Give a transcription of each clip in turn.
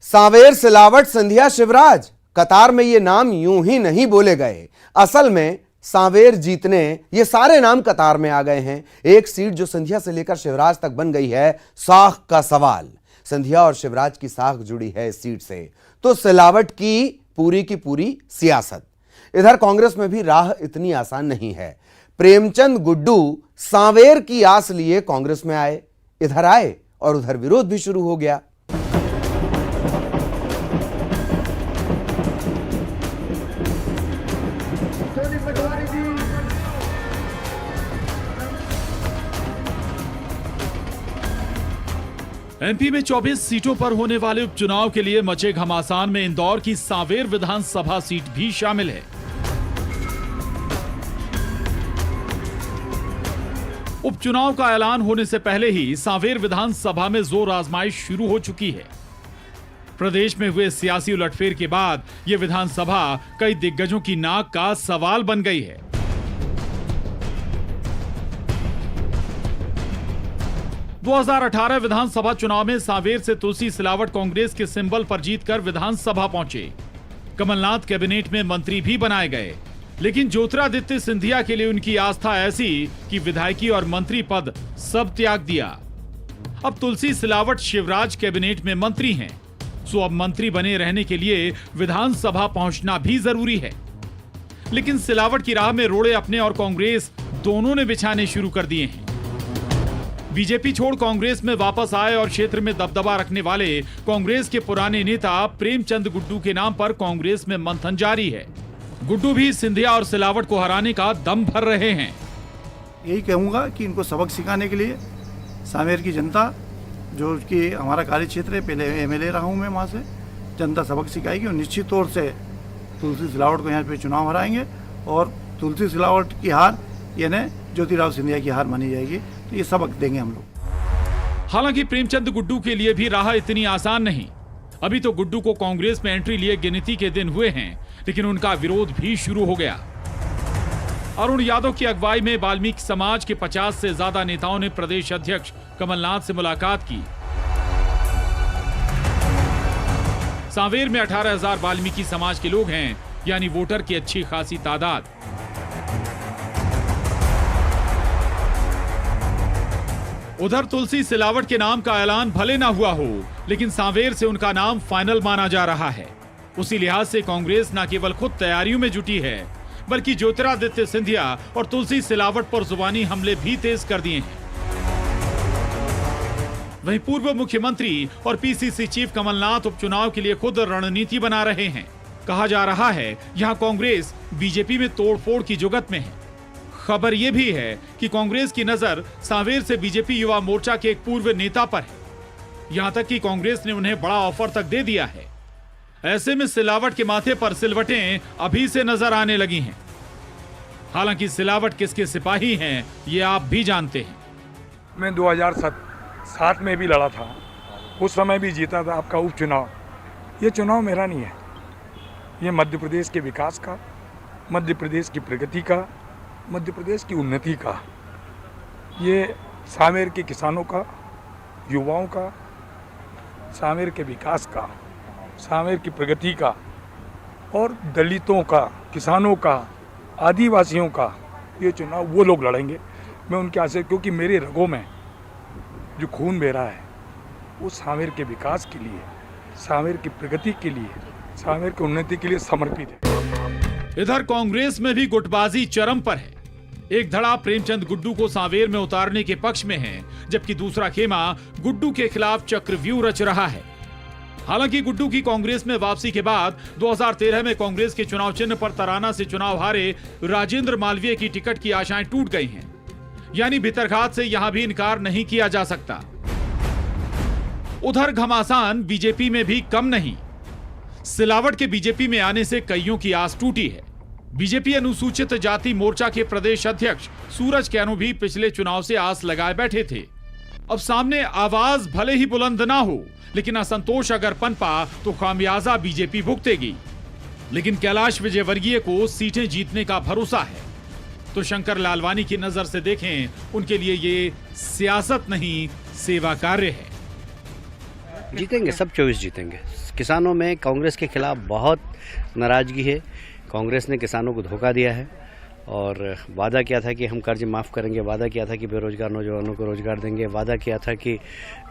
सांवेर, सिलावट, सिंधिया, शिवराज, कतार में ये नाम यूं ही नहीं बोले गए। असल में सांवेर जीतने ये सारे नाम कतार में आ गए हैं। एक सीट जो सिंधिया से लेकर शिवराज तक बन गई है, साख का सवाल। सिंधिया और शिवराज की साख जुड़ी है इस सीट से, तो सिलावट की पूरी सियासत। इधर कांग्रेस में भी राह इतनी आसान नहीं है। प्रेमचंद गुड्डू सांवेर की आस लिए कांग्रेस में आए, इधर आए और उधर विरोध भी शुरू हो गया। एमपी में 24 सीटों पर होने वाले उपचुनाव के लिए मचे घमासान में इंदौर की सांवेर विधानसभा सीट भी शामिल है। उपचुनाव का ऐलान होने से पहले ही सांवेर विधानसभा में जोर आजमाइश शुरू हो चुकी है। प्रदेश में हुए सियासी उलटफेर के बाद यह विधानसभा कई दिग्गजों की नाक का सवाल बन गई है। दो 2018 विधानसभा चुनाव में सांवेर से तुलसी सिलावट कांग्रेस के सिंबल पर जीतकर विधानसभा पहुंचे। कमलनाथ कैबिनेट में मंत्री भी बनाए गए, लेकिन ज्योतिरादित्य सिंधिया के लिए उनकी आस्था ऐसी कि विधायकी और मंत्री पद सब त्याग दिया। अब तुलसी सिलावट शिवराज कैबिनेट में मंत्री हैं, सो अब मंत्री बने रहने के लिए विधानसभा पहुंचना भी जरूरी है। लेकिन सिलावट की राह में रोड़े अपने और कांग्रेस दोनों ने बिछाने शुरू कर दिए हैं। बीजेपी छोड़ कांग्रेस में वापस आए और क्षेत्र में दबदबा रखने वाले कांग्रेस के पुराने नेता प्रेमचंद गुड्डू के नाम पर कांग्रेस में मंथन जारी है। गुड्डू भी सिंधिया और सिलावट को हराने का दम भर रहे हैं। यही कहूंगा कि इनको सबक सिखाने के लिए सांवेर की जनता, जो कि हमारा कार्य क्षेत्र है, पहले एमएलए रहा हूं मैं, वहां से जनता सबक सिखाएगी और निश्चित तौर से तुलसी सिलावट को यहाँ पे चुनाव हराएंगे और तुलसी सिलावट की हार यानी ज्योतिराव सिंधिया की हार मानी जाएगी। तो ये सबक देंगे हम लोग। हालांकि प्रेमचंद गुड्डू के लिए भी राह इतनी आसान नहीं। अभी तो गुड्डू को कांग्रेस में एंट्री लिए गिनती के दिन हुए हैं, लेकिन उनका विरोध भी शुरू हो गया। अरुण यादव की अगुवाई में वाल्मीकि समाज के 50 से ज्यादा नेताओं ने प्रदेश अध्यक्ष कमलनाथ से मुलाकात की। सांवेर में 18,000 वाल्मीकि समाज के लोग हैं, यानी वोटर की अच्छी खासी तादाद। उधर तुलसी सिलावट के नाम का ऐलान भले ना हुआ हो, लेकिन सांवेर से उनका नाम फाइनल माना जा रहा है। उसी लिहाज से कांग्रेस न केवल खुद तैयारियों में जुटी है, बल्कि ज्योतिरादित्य सिंधिया और तुलसी सिलावट पर जुबानी हमले भी तेज कर दिए हैं। वहीं पूर्व मुख्यमंत्री और पीसीसी चीफ कमलनाथ उपचुनाव के लिए खुद रणनीति बना रहे हैं। कहा जा रहा है यहां कांग्रेस बीजेपी में तोड़फोड़ की जुगत में है। खबर यह भी है कि कांग्रेस की नजर सांवेर से बीजेपी युवा मोर्चा के एक पूर्व नेता पर है। यहां तक कि कांग्रेस ने उन्हें बड़ा ऑफर तक दे दिया है। ऐसे में सिलावट के माथे पर सिलवटें अभी से नजर आने लगी हैं। हालांकि सिलावट किसके सिपाही हैं, ये आप भी जानते हैं। मैं 2007 में भी लड़ा था, उस समय भी जीता था आपका उपचुनाव। ये चुनाव मेरा नहीं है, ये मध्य प्रदेश के विकास का, मध्य प्रदेश की प्रगति का, मध्य प्रदेश की उन्नति का, ये सांवेर के किसानों का, युवाओं का, सांवेर के विकास का, सांवेर की प्रगति का और दलितों का, किसानों का, आदिवासियों का ये चुनाव वो लोग लड़ेंगे। मैं उनके आशय, क्योंकि मेरे रगों में जो खून बह रहा है वो सांवेर के विकास के लिए, सांवेर की प्रगति के लिए, सांवेर की उन्नति के लिए समर्पित है। इधर कांग्रेस में भी गुटबाजी चरम पर है। एक धड़ा प्रेमचंद गुड्डू को सांवेर में उतारने के पक्ष में है, जबकि दूसरा खेमा गुड्डू के खिलाफ चक्रव्यूह रच रहा है। हालांकि गुड्डू की कांग्रेस में वापसी के बाद 2013 में कांग्रेस के चुनाव चिन्ह पर तराना से चुनाव हारे राजेंद्र मालवीय की टिकट की आशाएं टूट गई हैं। यानी भितरघात से यहां भी इनकार नहीं किया जा सकता। उधर घमासान बीजेपी में भी कम नहीं। सिलावट के बीजेपी में आने से कईयों की आस टूटी है। बीजेपी अनुसूचित जाति मोर्चा के प्रदेश अध्यक्ष सूरज कैनो भी पिछले चुनाव से आस लगाए बैठे थे। अब सामने आवाज भले ही बुलंद ना हो, लेकिन असंतोष अगर पनपा तो खामियाजा बीजेपी भुगतेगी। लेकिन कैलाश विजयवर्गीय को सीटें जीतने का भरोसा है, तो शंकर लालवानी की नजर से देखें, उनके लिए ये सियासत नहीं सेवा कार्य है। जीतेंगे, सब 24 जीतेंगे। किसानों में कांग्रेस के खिलाफ बहुत नाराज़गी है। कांग्रेस ने किसानों को धोखा दिया है और वादा किया था कि हम कर्ज माफ़ करेंगे, वादा किया था कि बेरोजगार नौजवानों को रोजगार देंगे, वादा किया था कि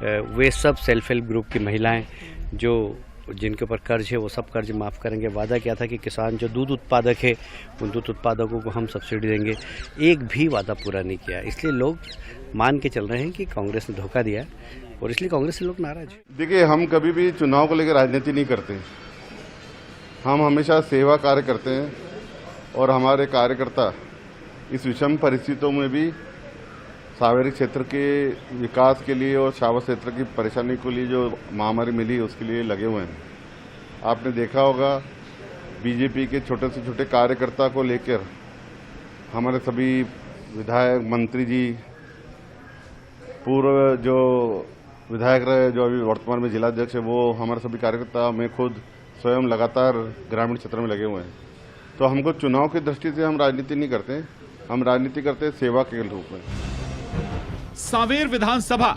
वे सब सेल्फ हेल्प ग्रुप की महिलाएं जो जिनके ऊपर कर्ज है वो सब कर्ज माफ़ करेंगे, वादा किया था कि किसान जो दूध उत्पादक है उन दूध उत्पादकों को हम सब्सिडी देंगे। एक भी वादा पूरा नहीं किया, इसलिए लोग मान के चल रहे हैं कि कांग्रेस ने धोखा दिया और इसलिए कांग्रेस से लोग नाराज हैं। देखिए, हम कभी भी चुनाव को लेकर राजनीति नहीं करते। हम हमेशा सेवा कार्य करते हैं और हमारे कार्यकर्ता इस विषम परिस्थितियों में भी सावेरी क्षेत्र के विकास के लिए और शावर क्षेत्र की परेशानी के लिए जो महामारी मिली उसके लिए लगे हुए हैं। आपने देखा होगा बीजेपी के छोटे से छोटे कार्यकर्ता को लेकर हमारे सभी विधायक, मंत्री जी, पूर्व जो विधायक रहे, जो अभी वर्तमान में जिलाध्यक्ष है, वो हमारे सभी कार्यकर्ता, मैं खुद स्वयं लगातार ग्रामीण क्षेत्र में लगे हुए हैं। तो हमको चुनाव की दृष्टि से हम राजनीति नहीं करते, हम राजनीति करते सेवा के रूप में। सांवेर विधानसभा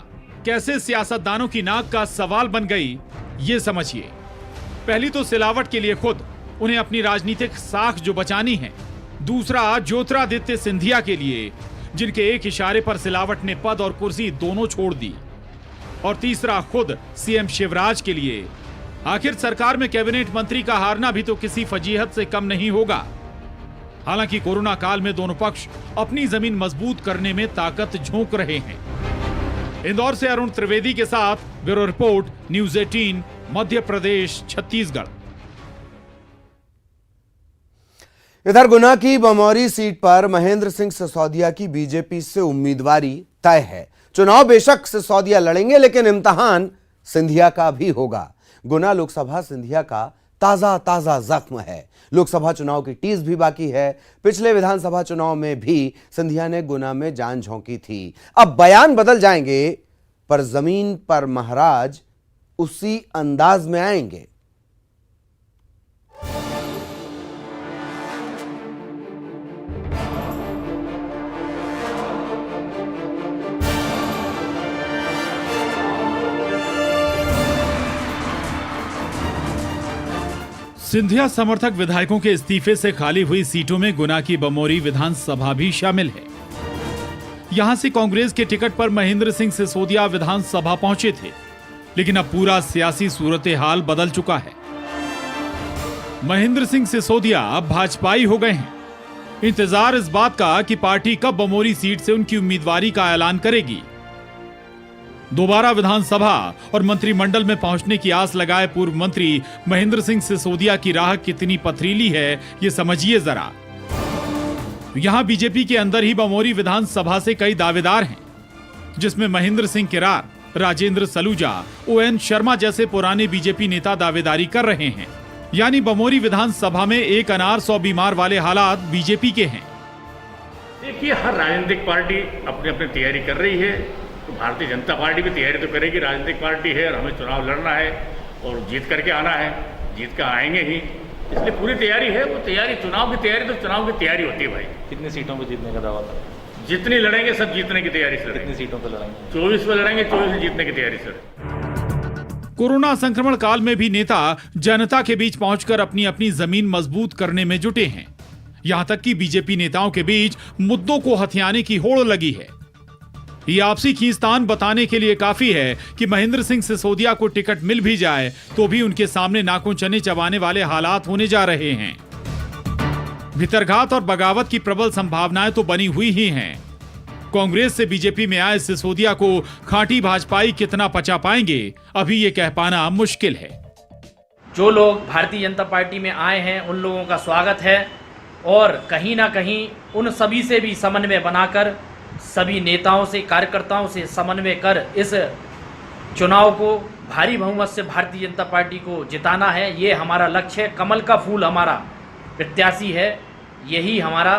कैसे सियासतदानों की नाक का सवाल बन गई, ये समझिए। पहली तो सिलावट के लिए खुद उन्हें अपनी राजनीतिक साख जो बचानी है, दूसरा ज्योतिरादित्य सिंधिया के लिए जिनके एक इशारे पर सिलावट ने पद और कुर्सी दोनों छोड़ दी, और तीसरा खुद सीएम शिवराज के लिए। आखिर सरकार में कैबिनेट मंत्री का हारना भी तो किसी फजीहत से कम नहीं होगा। हालांकि कोरोना काल में दोनों पक्ष अपनी जमीन मजबूत करने में ताकत झोंक रहे हैं। इंदौर से अरुण त्रिवेदी के साथ bureau report, news 18, Madhya Pradesh, Chhattisgarh. इधर गुना की बमौरी सीट पर महेंद्र सिंह सिसोदिया की बीजेपी से उम्मीदवारी तय है। चुनाव बेशक सिसोदिया लड़ेंगे, लेकिन इम्तिहान सिंधिया का भी होगा। गुना लोकसभा सिंधिया का ताजा जख्म है। लोकसभा चुनाव की टीस भी बाकी है। पिछले विधानसभा चुनाव में भी सिंधिया ने गुना में जान झोंकी थी। अब बयान बदल जाएंगे, पर जमीन पर महाराज उसी अंदाज में आएंगे। सिंधिया समर्थक विधायकों के इस्तीफे से खाली हुई सीटों में गुना की बमौरी विधानसभा भी शामिल है। यहां से कांग्रेस के टिकट पर महेंद्र सिंह सिसोदिया विधानसभा पहुंचे थे, लेकिन अब पूरा सियासी सूरत हाल बदल चुका है। महेंद्र सिंह सिसोदिया अब भाजपाई हो गए हैं। इंतजार इस बात का कि पार्टी कब बमौरी सीट से उनकी उम्मीदवारी का ऐलान करेगी। दोबारा विधानसभा और मंत्रिमंडल में पहुंचने की आस लगाए पूर्व मंत्री महेंद्र सिंह सिसोदिया की राह कितनी पथरीली है, ये समझिए जरा। यहां बीजेपी के अंदर ही बमौरी विधानसभा से कई दावेदार हैं, जिसमें महेंद्र सिंह किरार, राजेंद्र सलूजा, ओएन शर्मा जैसे पुराने बीजेपी नेता दावेदारी कर रहे हैं। यानी बमौरी विधानसभा में एक अनार 100 बीमार वाले हालात बीजेपी के हैं। देखिए, हर राजनीतिक पार्टी अपनी अपनी तैयारी कर रही है, तो भारतीय जनता पार्टी भी तैयारी तो करेगी। राजनीतिक पार्टी है और हमें चुनाव लड़ना है और जीत करके आना है, जीत कर आएंगे ही, इसलिए पूरी तैयारी है। वो तैयारी, चुनाव की तैयारी तो चुनाव की तैयारी होती है भाई। कितनी सीटों पर जीतने का दावा था? जितनी लड़ेंगे सब जीतने की तैयारी सर। कितनी सीटों पर लड़ेंगे? 24 पे लड़ेंगे, 24 से जीतने की तैयारी सर। कोरोना संक्रमण काल में भी नेता जनता के बीच पहुंचकर अपनी अपनी जमीन मजबूत करने में जुटे हैं। यहां तक कि बीजेपी नेताओं के बीच मुद्दों को हथियाने की होड़ लगी है। ये आपसी खींचतान बताने के लिए काफी है कि महेंद्र सिंह सिसोदिया को टिकट मिल भी जाए तो भी उनके सामने नाकों चने चबाने वाले हालात होने जा रहे हैं। भितरघात और बगावत की प्रबल संभावनाएं तो बनी हुई ही हैं। कांग्रेस से बीजेपी में आए सिसोदिया को खांटी भाजपाई कितना पचा पाएंगे, अभी ये कह पाना मुश्किल है। जो लोग भारतीय जनता पार्टी में आए हैं उन लोगों का स्वागत है, और कहीं ना कहीं उन सभी से भी समन्वय बनाकर, सभी नेताओं से, कार्यकर्ताओं से समन्वय कर इस चुनाव को भारी बहुमत से भारतीय जनता पार्टी को जिताना है। ये हमारा लक्ष्य है। कमल का फूल हमारा प्रत्याशी है, यही हमारा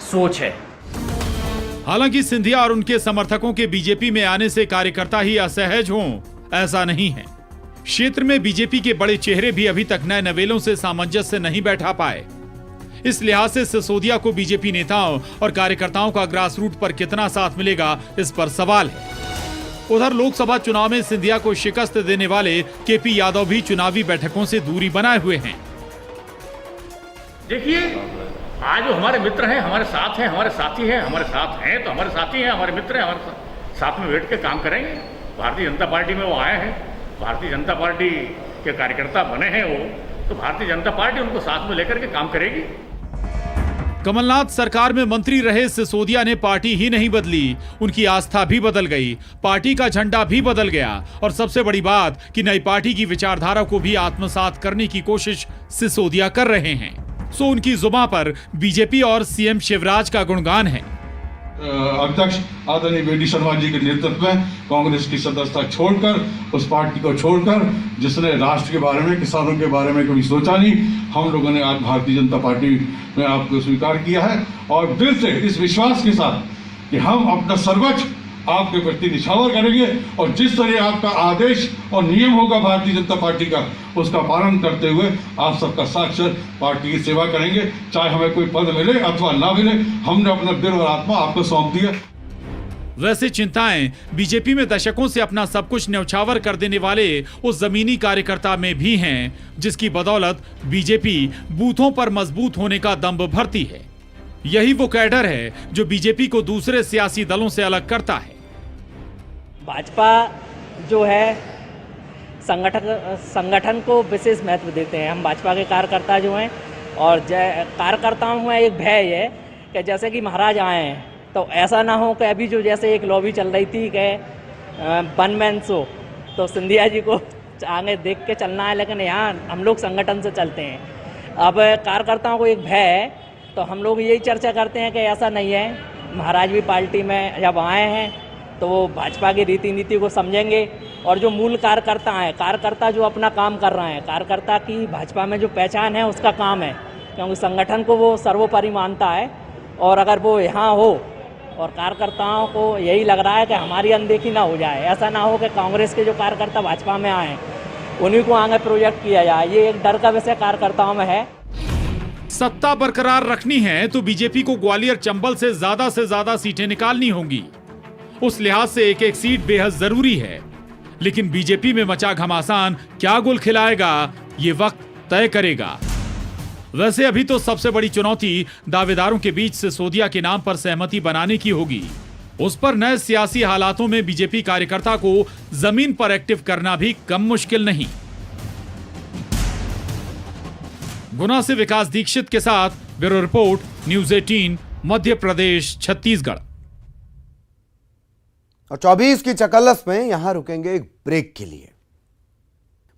सोच है। हालांकि सिंधिया और उनके समर्थकों के बीजेपी में आने से कार्यकर्ता ही असहज हों, ऐसा नहीं है। क्षेत्र में बीजेपी के बड़े चेहरे भी अभी तक नए नवेलों से सामंजस्य नहीं बैठा पाए। इस लिहाज से सिसोदिया को बीजेपी नेताओं और कार्यकर्ताओं का ग्रास रूट पर कितना साथ मिलेगा, इस पर सवाल है। उधर लोकसभा चुनाव में सिंधिया को शिकस्त देने वाले केपी यादव भी चुनावी बैठकों से दूरी बनाए हुए हैं। देखिए, आज जो हमारे मित्र हैं, हमारे साथ हैं, हमारे साथी हैं, हमारे साथ हैं तो हमारे साथी हैं, हमारे मित्र हैं, हमारे साथ में बैठ के काम करेंगे। भारतीय जनता पार्टी में वो आए हैं, भारतीय जनता पार्टी के कार्यकर्ता बने हैं वो, तो भारतीय जनता पार्टी उनको साथ में लेकर के काम करेगी। कमलनाथ सरकार में मंत्री रहे सिसोदिया ने पार्टी ही नहीं बदली, उनकी आस्था भी बदल गई, पार्टी का झंडा भी बदल गया और सबसे बड़ी बात कि नई पार्टी की विचारधारा को भी आत्मसात करने की कोशिश सिसोदिया कर रहे हैं। सो उनकी जुबान पर बीजेपी और सीएम शिवराज का गुणगान है। अध्यक्ष आदरणीय वी डी शर्मा जी के नेतृत्व में कांग्रेस की सदस्यता छोड़कर, उस पार्टी को छोड़कर जिसने राष्ट्र के बारे में, किसानों के बारे में कभी सोचा नहीं, हम लोगों ने आज भारतीय जनता पार्टी में आपको स्वीकार किया है और दिल से इस विश्वास के साथ कि हम अपना सर्वोच्च आपके प्रति निछावर करेंगे और जिस तरह आपका आदेश और नियम होगा भारतीय जनता पार्टी का, उसका पालन करते हुए आप सबका साथ पार्टी की सेवा करेंगे, चाहे हमें कोई पद मिले अथवा ना मिले। हमने अपना दिल और आत्मा आपको सौंप दिया। वैसे चिंताएं बीजेपी में दशकों से अपना सब कुछ न्यौछावर कर देने वाले उस जमीनी कार्यकर्ता में भी हैं, जिसकी बदौलत बीजेपी बूथों पर मजबूत होने का दंभ भरती है। यही वो कैडर है जो बीजेपी को दूसरे सियासी दलों से अलग करता है। भाजपा जो है संगठन को विशेष महत्व देते हैं। हम भाजपा के कार्यकर्ता जो हैं, और कार्यकर्ताओं में एक भय है कि जैसे कि महाराज आए हैं तो ऐसा ना हो कि अभी जो जैसे एक लॉबी चल रही थी कि वन मैन शो, तो सिंधिया जी को आगे देख के चलना है, लेकिन यहाँ हम लोग संगठन से चलते हैं। अब कार्यकर्ताओं को एक भय है, तो हम लोग यही चर्चा करते हैं कि ऐसा नहीं है। महाराज भी पार्टी में जब आए हैं तो वो भाजपा की रीति नीति को समझेंगे और जो मूल कार्यकर्ता हैं, कार्यकर्ता जो अपना काम कर रहे हैं, कार्यकर्ता की भाजपा में जो पहचान है उसका काम है, क्योंकि संगठन को वो सर्वोपरि मानता है। और अगर वो यहाँ हो और कार्यकर्ताओं को यही लग रहा है कि हमारी अनदेखी ना हो जाए, ऐसा ना हो कि कांग्रेस के जो कार्यकर्ता भाजपा में आए उन्हीं को आगे प्रोजेक्ट किया जाए, ये एक डर का विषय कार्यकर्ताओं में है। सत्ता बरकरार रखनी है तो बीजेपी को ग्वालियर चंबल से ज्यादा सीटें निकालनी होंगी। उस लिहाज से एक एक सीट बेहद जरूरी है, लेकिन बीजेपी में मचा घमासान क्या गुल खिलाएगा ये वक्त तय करेगा। वैसे अभी तो सबसे बड़ी चुनौती दावेदारों के बीच सिसोदिया के नाम पर सहमति बनाने की होगी। उस पर नए सियासी हालातों में बीजेपी कार्यकर्ता को जमीन पर एक्टिव करना भी कम मुश्किल नहीं। गुना से विकास दीक्षित के साथ bureau report, news 18, Madhya Pradesh, Chhattisgarh. और 24 की चकल्लस में यहां रुकेंगे एक ब्रेक के लिए।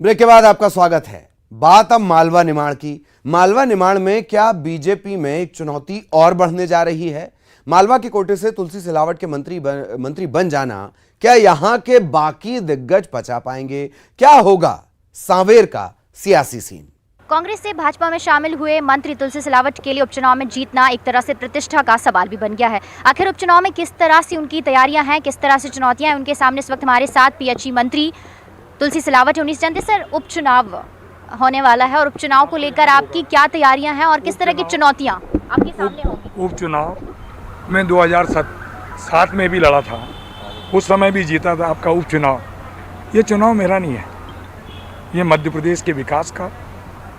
ब्रेक के बाद आपका स्वागत है। बात अब मालवा निमाड़ की। मालवा निमाड़ में क्या बीजेपी में एक चुनौती और बढ़ने जा रही है? मालवा के कोटे से तुलसी सिलावट के मंत्री बन जाना क्या यहां के बाकी दिग्गज पचा पाएंगे? क्या होगा सांवेर का सियासी सीन? कांग्रेस से भाजपा में शामिल हुए मंत्री तुलसी सिलावट के लिए उपचुनाव में जीतना एक तरह से प्रतिष्ठा का सवाल भी बन गया है। आखिर उपचुनाव में किस तरह से उनकी तैयारियां हैं, किस तरह से चुनौतियां हैं उनके सामने? इस वक्त हमारे साथ पीएचई मंत्री तुलसी सिलावट है। 19 जनवरी सर उपचुनाव होने वाला है और उपचुनाव को लेकर आपकी क्या तैयारियां हैं और किस तरह की चुनौतियां आपके सामने होंगी? उपचुनाव में 2007 में भी लड़ा था, उस समय भी जीता था। आपका उपचुनाव, ये चुनाव मेरा नहीं है, ये मध्य प्रदेश के विकास का,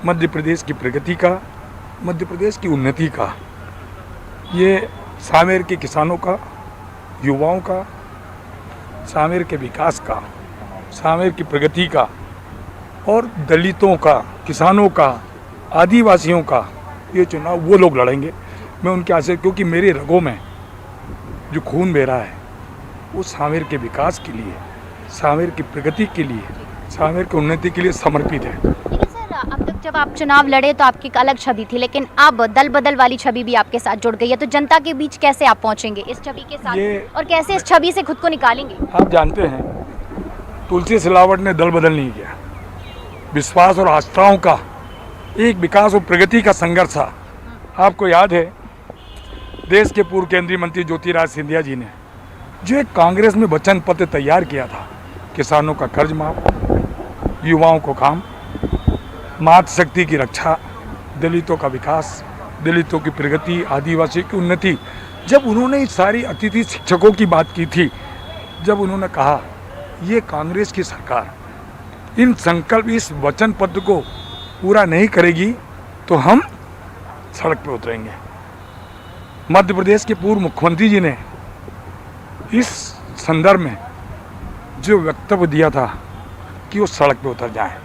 मध्य प्रदेश की प्रगति का, मध्य प्रदेश की उन्नति का, ये सांवेर के किसानों का, युवाओं का, सांवेर के विकास का, सांवेर की प्रगति का और दलितों का, किसानों का, आदिवासियों का ये चुनाव वो लोग लड़ेंगे। मैं उनके आशय, क्योंकि मेरे रगों में जो खून बह रहा है वो सांवेर के विकास के लिए, सांवेर की प्रगति के लिए, सांवेर की उन्नति के लिए समर्पित है। अब तक जब आप चुनाव लड़े तो आपकी एक अलग छवि थी, लेकिन अब दल बदल वाली छवि भी आपके साथ जुड़ गई है, तो जनता के बीच कैसे आप पहुंचेंगे इस छवि के साथ और कैसे इस छवि से खुद को निकालेंगे? आप जानते हैं तुलसी सिलावट ने दल बदल नहीं किया, विश्वास और आस्थाओं का एक विकास और प्रगति का संघर्ष था। आपको याद है देश के पूर्व केंद्रीय मंत्री ज्योतिराज सिंधिया जी ने जो एक कांग्रेस में वचन पत्र तैयार किया था, किसानों का कर्ज माफ, युवाओं को काम, मातृशक्ति की रक्षा, दलितों का विकास, दलितों की प्रगति, आदिवासियों की उन्नति, जब उन्होंने इस सारी अतिथि शिक्षकों की बात की थी, जब उन्होंने कहा ये कांग्रेस की सरकार इन संकल्प, इस वचन पत्र को पूरा नहीं करेगी तो हम सड़क पे उतरेंगे। मध्य प्रदेश के पूर्व मुख्यमंत्री जी ने इस संदर्भ में जो वक्तव्य दिया था कि वो सड़क पे उतर जाएं,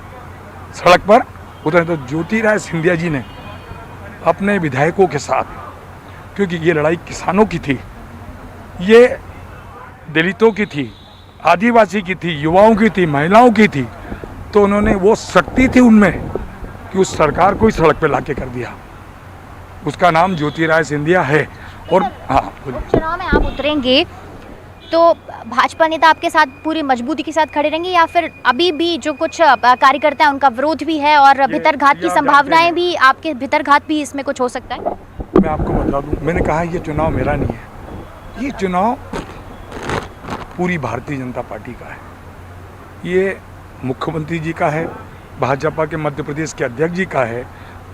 सड़क पर उतरे, तो ज्योतिरादित्य सिंधिया जी ने अपने विधायकों के साथ, क्योंकि ये लड़ाई किसानों की थी, ये दलितों की थी, आदिवासी की थी, युवाओं की थी, महिलाओं की थी, तो उन्होंने वो शक्ति थी उनमें कि उस सरकार को ही सड़क पे लाके कर दिया। उसका नाम ज्योतिरादित्य सिंधिया है। और हाँ, चुनाव में आप उतरेंगे तो भाजपा नेता आपके साथ पूरी मजबूती के साथ खड़े रहेंगे या फिर अभी भी जो कुछ कार्यकर्ता हैं उनका विरोध भी है और भीतरघात की संभावनाएं भी, आपके भीतरघात भी इसमें कुछ हो सकता है? मैं आपको बता दूं, मैंने कहा ये चुनाव मेरा नहीं है, ये चुनाव पूरी भारतीय जनता पार्टी का है। ये मुख्यमंत्री जी का है, भाजपा के मध्य प्रदेश के अध्यक्ष जी का है,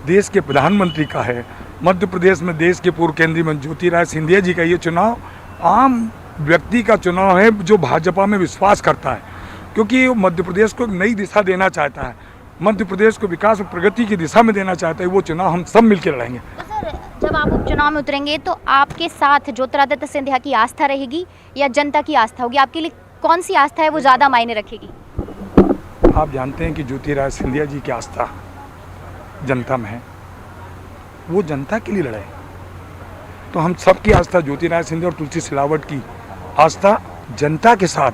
देश के प्रधानमंत्री का है, मध्य प्रदेश में देश के पूर्व केंद्रीय मंत्री ज्योतिरादित्य सिंधिया जी का। ये चुनाव आम व्यक्ति का चुनाव है जो भाजपा में विश्वास करता है, क्योंकि वो मध्य प्रदेश को एक नई दिशा देना चाहता है, मध्य प्रदेश को विकास और प्रगति की दिशा में देना चाहता है। वो चुनाव हम सब मिलकर लड़ेंगे। तो सर, जब आप उपचुनाव में उतरेंगे तो आपके साथ ज्योतिरादित्य सिंधिया की आस्था रहेगी या जनता की आस्था होगी? आपके लिए कौन सी आस्था है वो ज़्यादा मायने रखेगी? आप जानते हैं कि ज्योतिरादित्य सिंधिया जी की आस्था जनता में है, वो जनता के लिए लड़े। तो हम सबकी आस्था ज्योतिरादित्य सिंधिया और तुलसी सिलावट की आस्था जनता के साथ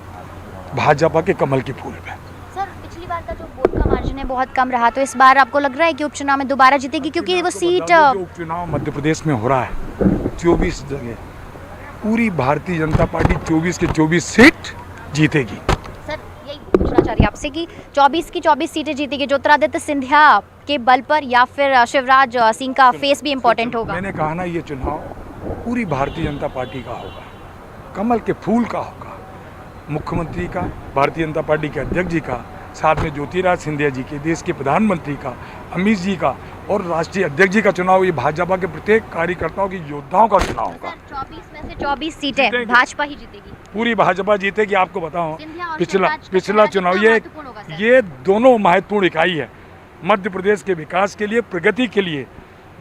भाजपा के कमल के फूल पे। सर, पिछली बार का जो वोट का मार्जिन है बहुत कम रहा, तो इस बार आपको लग रहा है कि उपचुनाव में दोबारा जीतेगी? क्योंकि वो सीट, उपचुनाव मध्य प्रदेश में हो रहा है 24 जगह, पूरी भारतीय जनता पार्टी 24 के 24 सीट जीतेगी। सर, यही पूछना चाह रही आपसे कि 24 की 24 सीटें जीतेगी ज्योतिरादित्य सिंधिया के बल पर या फिर शिवराज सिंह का फेस भी इम्पोर्टेंट होगा? मैंने कहा ना, ये चुनाव पूरी भारतीय जनता पार्टी का होगा, कमल के फूल का होगा, मुख्यमंत्री का, भारतीय जनता पार्टी के अध्यक्ष जी का, साथ में ज्योतिरादित्य सिंधिया जी के, देश के प्रधानमंत्री का, अमित जी का और राष्ट्रीय अध्यक्ष जी का चुनाव। ये भाजपा के प्रत्येक कार्यकर्ताओं की, योद्धाओं का चुनाव होगा। 24 में से 24 सीटें भाजपा ही जीतेगी, पूरी भाजपा जीतेगी। आपको बताऊं, पिछला चुनाव, ये दोनों महत्वपूर्ण इकाई है मध्य प्रदेश के विकास के लिए, प्रगति के लिए।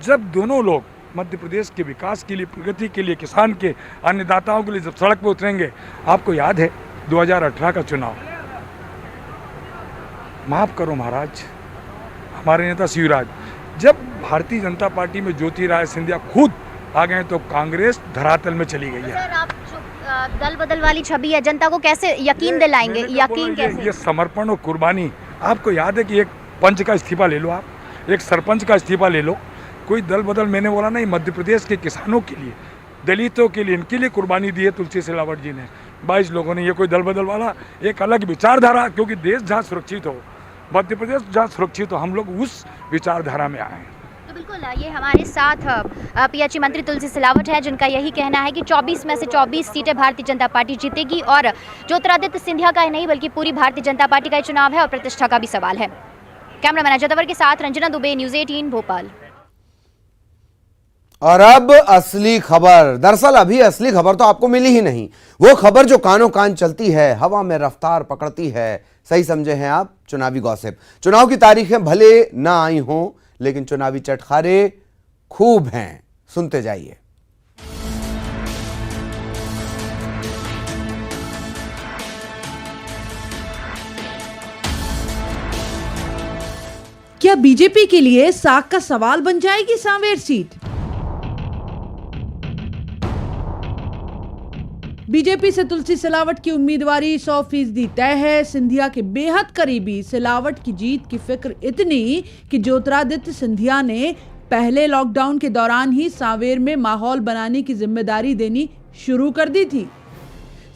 जब दोनों लोग मध्य प्रदेश के विकास के लिए, प्रगति के लिए, किसान के, अन्नदाताओं के लिए जब सड़क पर उतरेंगे, आपको याद है 2018 का चुनाव, माफ करो महाराज, हमारे नेता शिवराज, जब भारतीय जनता पार्टी में ज्योतिरादित्य सिंधिया खुद आ गए तो कांग्रेस धरातल में चली गई है। सर, आप जो दल बदल वाली छवि है, जनता को कैसे यकीन दिलाएंगे? यकीन कैसे? ये समर्पण और कुर्बानी। आपको याद है कि एक पंच का इस्तीफा ले लो, आप एक सरपंच का इस्तीफा ले लो, कोई दल बदल, मैंने बोला नहीं, मध्य प्रदेश के किसानों के लिए, दलितों के लिए, इनके लिए कुर्बानी दी है तुलसी सिलावट जी ने, 22 लोगों ने। ये कोई दल बदल वाला, एक अलग विचारधारा, क्योंकि देश जहाँ सुरक्षित हो, मध्य प्रदेश जहाँ सुरक्षित हो, हम लोग उस विचारधारा में आए हैं। तो बिल्कुल, ये हमारे साथ पीएचई मंत्री तुलसी सिलावट है, जिनका यही कहना है कि 24 में से 24 सीटें भारतीय जनता पार्टी जीतेगी और ज्योतिरादित्य सिंधिया का ही नहीं बल्कि पूरी भारतीय जनता पार्टी का ही चुनाव है और प्रतिष्ठा का भी सवाल है। कैमरामैन अजय तंवर के साथ रंजना दुबे, न्यूज़ 18 भोपाल। और अब असली खबर। दरअसल अभी असली खबर तो आपको मिली ही नहीं, वो खबर जो कानों कान चलती है, हवा में रफ्तार पकड़ती है। सही समझे हैं आप, चुनावी गॉसिप। चुनाव की तारीखें भले ना आई हों, लेकिन चुनावी चटखारे खूब हैं। सुनते जाइए। क्या बीजेपी के लिए साख का सवाल बन जाएगी सांवेर सीट? बीजेपी से तुलसी सिलावट की उम्मीदवारी 100% तय है। सिंधिया के बेहद करीबी सिलावट की जीत की फिक्र इतनी कि ज्योतिरादित्य सिंधिया ने पहले लॉकडाउन के दौरान ही सांवेर में माहौल बनाने की जिम्मेदारी देनी शुरू कर दी थी।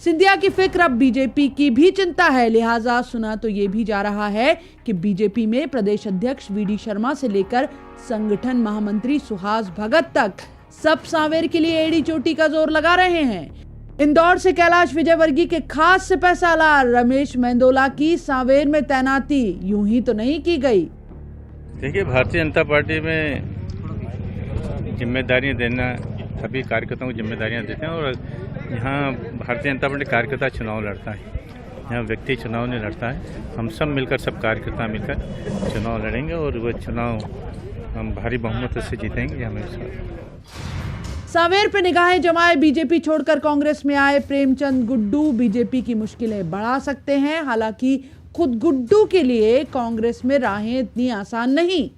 सिंधिया की फिक्र अब बीजेपी की भी चिंता है, लिहाजा सुना तो ये भी जा रहा है कि बीजेपी में प्रदेश अध्यक्ष वीडी शर्मा से लेकर संगठन महामंत्री सुहास भगत तक सब सांवेर के लिए एड़ी चोटी का जोर लगा रहे हैं। इंदौर से कैलाश विजयवर्गीय के खास सिपह सालार रमेश मेंदोला की सांवेर में तैनाती यूं ही तो नहीं की गई। देखिए, भारतीय जनता पार्टी में जिम्मेदारियां देना, सभी कार्यकर्ताओं को जिम्मेदारियां देते हैं और यहाँ भारतीय जनता पार्टी कार्यकर्ता चुनाव लड़ता है। यहाँ व्यक्ति चुनाव नहीं लड़ता है, हम सब मिलकर, सब कार्यकर्ता मिलकर चुनाव लड़ेंगे और वो चुनाव हम भारी बहुमत से जीतेंगे, ये हमें विश्वास। सांवेर पे निगाहें जमाए बीजेपी छोड़कर कांग्रेस में आए प्रेमचंद गुड्डू बीजेपी की मुश्किलें बढ़ा सकते हैं। हालांकि खुद गुड्डू के लिए कांग्रेस में राहें इतनी आसान नहीं।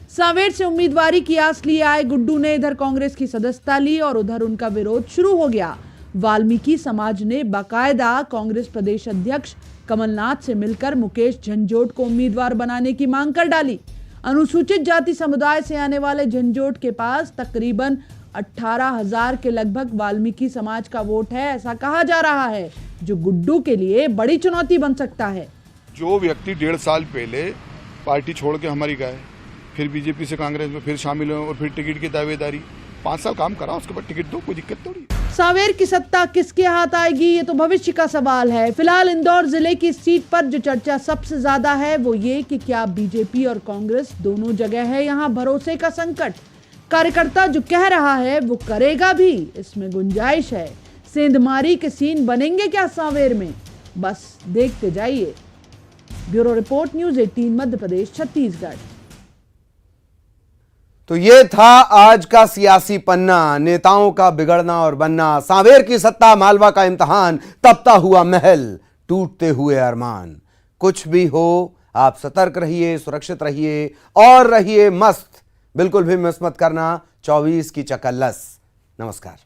सांवेर से उम्मीदवारी की आस लिए आए गुड्डू ने इधर कांग्रेस की सदस्यता ली और उधर उनका विरोध शुरू हो गया। वाल्मीकि समाज ने बाकायदा कांग्रेस प्रदेश अध्यक्ष कमलनाथ से मिलकर मुकेश झंझोट को उम्मीदवार बनाने की मांग कर डाली। अनुसूचित जाति समुदाय से आने वाले झंझोट के पास तकरीबन 18,000 के लगभग वाल्मीकि समाज का वोट है, ऐसा कहा जा रहा है, जो गुड्डू के लिए बड़ी चुनौती बन सकता है। जो व्यक्ति 1.5 साल पहले पार्टी छोड़ के हमारी गए, फिर बीजेपी से कांग्रेस में फिर शामिल हुए और फिर टिकट की दावेदारी, 5 साल काम करा, उसके बाद टिकट दो, कोई दिक्कत थोड़ी। सांवेर की सत्ता किसके हाथ आएगी, ये तो भविष्य का सवाल है। फिलहाल इंदौर जिले की सीट पर जो चर्चा सबसे ज्यादा है वो ये कि क्या बीजेपी और कांग्रेस दोनों जगह है यहाँ भरोसे का संकट। कार्यकर्ता जो कह रहा है वो करेगा भी, इसमें गुंजाइश है। सेंधमारी के सीन बनेंगे क्या सांवेर में, बस देखते जाइए। Bureau report, news 18 Madhya Pradesh Chhattisgarh. तो ये था आज का सियासी पन्ना, नेताओं का बिगड़ना और बनना, सांवेर की सत्ता मालवा का इम्तिहान, तपता हुआ महल, टूटते हुए अरमान। कुछ भी हो, आप सतर्क रहिए, सुरक्षित रहिए और रहिए मस्त। बिल्कुल भी मिस मत करना 24 की चकल्लस। नमस्कार।